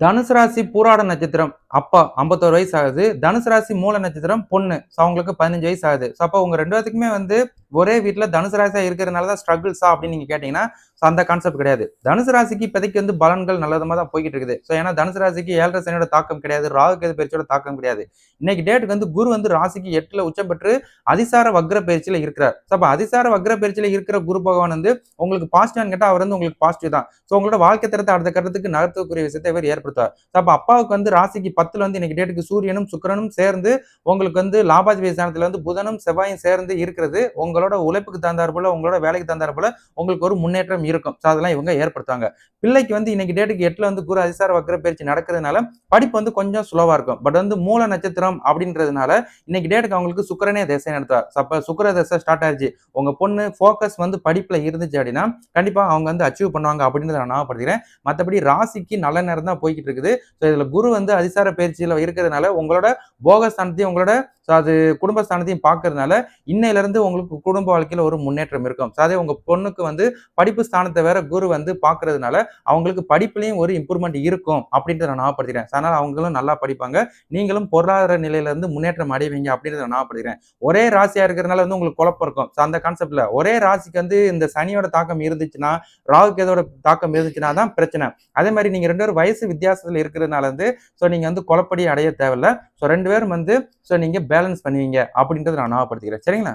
தனுசு ராசி பூராட நட்சத்திரம் அப்பா 51 வயசு ஆகுது. தனுசு ராசி மூல நட்சத்திரம் பொண்ணு. அவங்களுக்கு 15 வயசு ஆகுது. அப்போ உங்க 2 பேத்துக்குமே ஒரே வீட்ல தனுசு ராசியா இருக்கிறதுனால தான் ஸ்ட்ரகிள்ஸா அப்படின்னு நீங்க கேட்டீங்கன்னா, அந்த கான்செப்ட் கிடையாது. தனுசு ராசிக்கு இப்போதைக்கு பலன்கள் நல்ல விதமா தான் போய்க்கிட்டு இருக்குது. ஏன்னா தனுசு ராசிக்கு 7.5 சனியோட தாக்கம் கிடையாது. ராகு கேது பயிற்சியோட தாக்கம் கிடையாது. இன்னைக்கு டேட்டுக்கு குரு ராசிக்கு 8ல உச்சம் பெற்று அதிசார வக்ர பயிற்சியில இருக்கிறார். அப்ப அதிசார வக்ர பயிற்சியில இருக்கிற குரு பகவான் உங்களுக்கு பாசிட்டிவான்னு கேட்டா அவர் உங்களுக்கு பாசிட்டிவ் தான். உங்களோட வாழ்க்கை தரத்தை அடுத்த கட்டத்துக்கு நகர்த்தக்கூடிய விஷயத்தை இவர் ஏற்படுத்துவார். அப்ப அப்பாவுக்கு ராசிக்கு 10ல இன்னைக்கு டேட்டுக்கு சூரியனும் சுக்கிரனும் சேர்ந்து உங்களுக்கு லாபாதிபதி ஸ்தானத்துல புதனும் செவ்வாயும் சேர்ந்து இருக்கிறது உங்களோட உழைப்புக்கு தகுந்தாற் போல உங்களோட வேலைக்கு தகுந்தாற் போல உங்களுக்கு ஒரு முன்னேற்றம் இருக்கும். அதெல்லாம் இவங்க ஏற்படுத்தாங்க. பிள்ளைக்கு இன்னைக்கு டேட்டுக்கு 8ல குரு அதிசார வக்ர பயிற்சி நடக்கிறதுனால படிப்பு கொஞ்சம் ஸ்லோவா இருக்கும். பட் மூல நட்சத்திரம் அப்படின்றதுனால இன்னைக்கு டேட்டுக்கு அவங்களுக்கு சுக்கிரனே திசை நடத்துவார். அப்ப சுக்கிர திசை ஸ்டார்ட் ஆயிடுச்சு. உங்க பொண்ணு போக்கஸ் படிப்புல இருந்துச்சு அப்படின்னா கண்டிப்பா அவங்க அச்சீவ் பண்ணுவாங்க அப்படின்றத நான் ஞாபகப்படுத்துறேன். மற்றபடி ராசிக்கு நல்ல நேரம் தான் போய்கிட்டு இருக்குது. இதுல குரு அதிசார பயிற்சியில இருக்கிறதுனால உங்களோட போகஸ்தானத்தையும் உங்களோட அது குடும்பஸ்தானத்தையும் பார்க்கறதுனால இன்னையில இருந்து உங்களுக்கு குடும்ப வாழ்க்கையில ஒரு முன்னேற்றம் இருக்கும். அதே உங்க பொண்ணுக்கு படிப்பு ஸ்தானத்தை வேற குரு பார்க்கறதுனால அவங்களுக்கு படிப்புலயும் ஒரு இம்ப்ரூவ்மெண்ட் இருக்கும் அப்படின்றத நான் ஞாபகப்படுத்துறேன். அதனால அவங்களும் நல்லா படிப்பாங்க. நீங்களும் பொருளாதார நிலையில இருந்து முன்னேற்றம் அடைவீங்க அப்படின்றத நான் ஞாபகப்படுத்துறேன். ஒரே ராசியா இருக்கிறதுனால உங்களுக்கு குழப்பம் இருக்கும். அந்த கான்செப்ட்ல ஒரே ராசிக்கு இந்த சனியோட தாக்கம் இருந்துச்சுன்னா, ராகு கேதோட தாக்கம் இருந்துச்சுன்னா தான் பிரச்சனை. அதே மாதிரி நீங்க 2 பேரும் வயசு வித்தியாசத்துல இருக்கிறதுனால நீங்க குழப்படி அடைய தேவையில்ல. 2 பேரும் நீங்க பேலன்ஸ் பண்ணுவீங்க அப்படின்றத நான் ஞாபகப்படுத்திக்கிறேன். சரிங்களா?